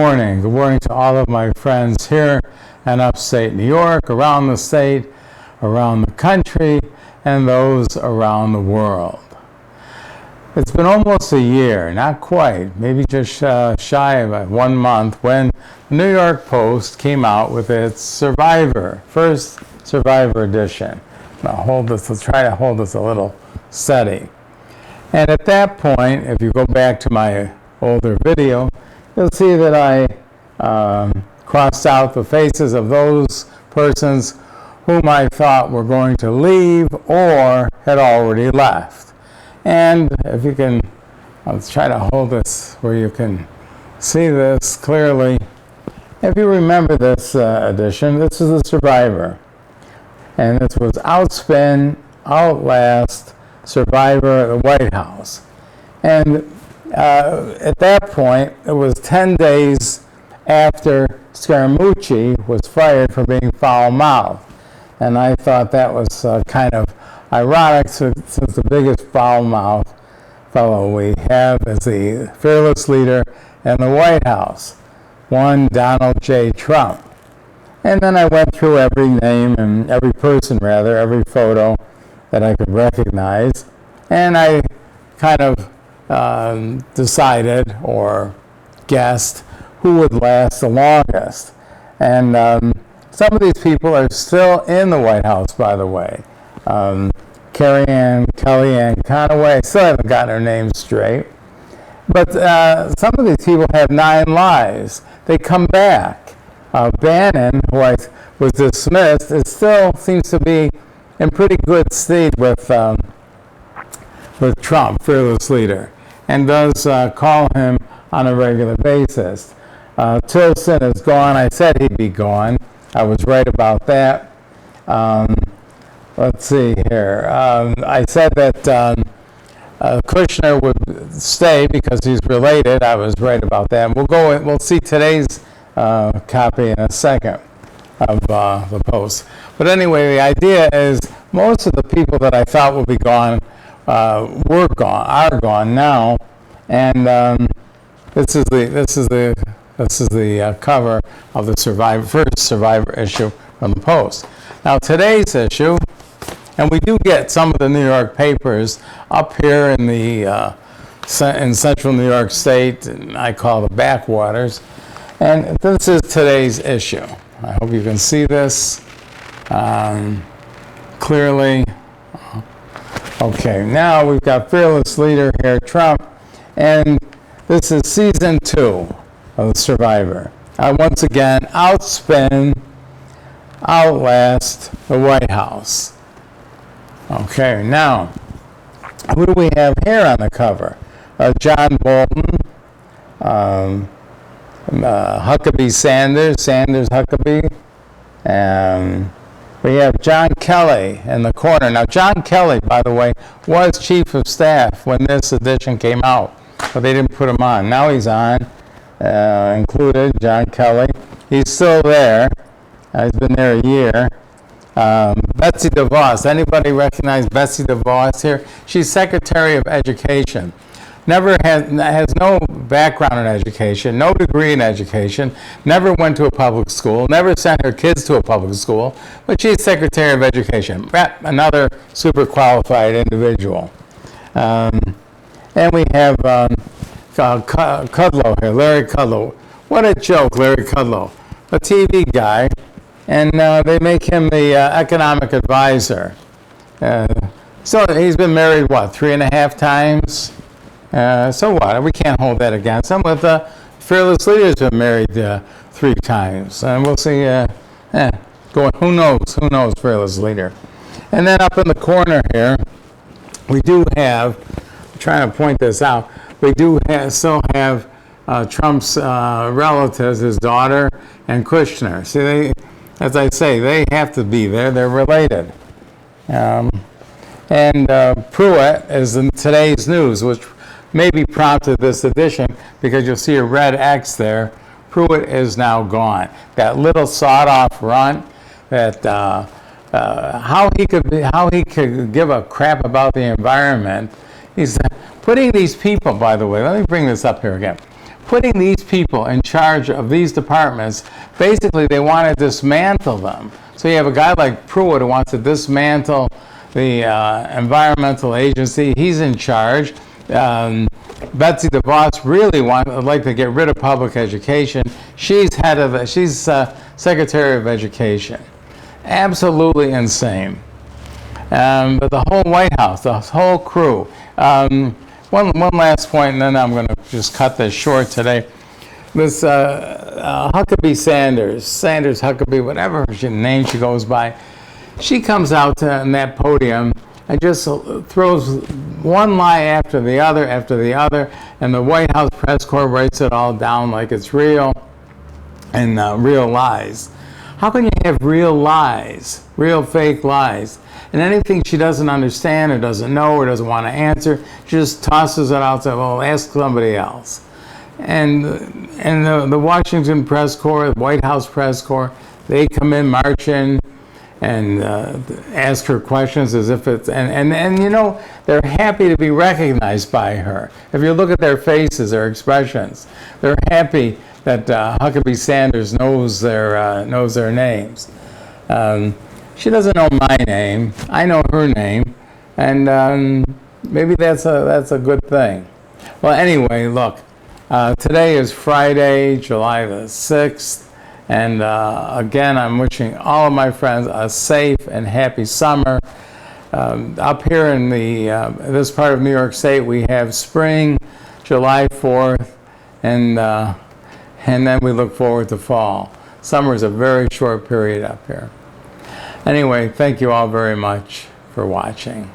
morning. Good morning to all of my friends here in upstate New York, around the state, around the country, and those around the world. It's been almost a year, not quite, maybe just shy of 1 month, when the New York Post came out with its first Survivor edition. I'll try to hold this a little steady. And at that point, if you go back to my older video, you'll see that I crossed out the faces of those persons whom I thought were going to leave or had already left. And if you can, I'll try to hold this where you can see this clearly. If you remember this edition, this is the Survivor. And this was Outspin, Outlast, Survivor at the White House. And at that point, it was 10 days after Scaramucci was fired for being foul-mouthed. And I thought that was kind of ironic, since the biggest foul-mouthed fellow we have is the fearless leader in the White House, one Donald J. Trump. And then I went through every name and every person, rather, every photo that I could recognize. And I kind of decided or guessed who would last the longest. And some of these people are still in the White House, by the way. Kellyanne Conway, I still haven't gotten her name straight. But some of these people have 9 lives. They come back. Bannon, who was dismissed, it still seems to be in pretty good stead with Trump, fearless leader, and does call him on a regular basis. Tilson is gone. I said he'd be gone. I was right about that. Let's see here. I said that Kushner would stay because he's related. I was right about that. We'll see today's copy in a second of the Post. But anyway, the idea is most of the people that I thought would be gone are gone now, and this is the cover of the first Survivor issue from the Post. Now today's issue, and we do get some of the New York papers up here in in central New York State, and I call the backwaters, and this is today's issue. I hope you can see this clearly. Okay, now we've got fearless leader here, Trump, and this is season 2 of Survivor. Once again, outspin, outlast the White House. Okay, now, who do we have here on the cover? John Bolton, Huckabee Sanders Huckabee, we have John Kelly in the corner. Now, John Kelly, by the way, was chief of staff when this edition came out, but they didn't put him on. Now he's on, included John Kelly. He's still there. He's been there a year. Betsy DeVos. Anybody recognize Betsy DeVos here? She's Secretary of Education. Has no background in education, no degree in education, never went to a public school, never sent her kids to a public school, but she's Secretary of Education, another super qualified individual. And we have Kudlow here, Larry Kudlow. What a joke, Larry Kudlow, a TV guy, and they make him the economic advisor. So he's been married, 3.5 times? So what? We can't hold that against him. But the fearless leaders have married 3 times, and we'll see. Who knows, fearless leader. And then up in the corner here, we do have. I'm trying to point this out. We do still have Trump's relatives, his daughter and Kushner. See, as I say, they have to be there. They're related. And Pruitt is in today's news, which maybe prompted this edition, because you'll see a red X there. Pruitt is now gone. That little sawed-off runt, that how he could give a crap about the environment. He's putting these people, by the way, let me bring this up here again. putting these people in charge of these departments, basically they want to dismantle them. So you have a guy like Pruitt who wants to dismantle the environmental agency. He's in charge. Betsy DeVos really would like to get rid of public education. She's Secretary of Education. Absolutely insane. But the whole White House, the whole crew. One last point, and then I'm going to just cut this short today. This Huckabee Sanders Huckabee, whatever name she goes by, she comes out on that podium and just throws one lie after the other, and the White House press corps writes it all down like it's real, and real lies. How can you have real lies, real fake lies? And anything she doesn't understand or doesn't know or doesn't want to answer, she just tosses it out and says, well, ask somebody else. And the Washington press corps, the White House press corps, they come in marching and ask her questions as if it's, and you know, they're happy to be recognized by her. If you look at their faces, their expressions, they're happy that Huckabee Sanders knows their names. She doesn't know my name. I know her name, and maybe that's a good thing. Well, anyway, look, today is Friday, July the 6th, and again, I'm wishing all of my friends a safe and happy summer. Up here in this part of New York State, we have spring, July 4th, and then we look forward to fall. Summer is a very short period up here. Anyway, thank you all very much for watching.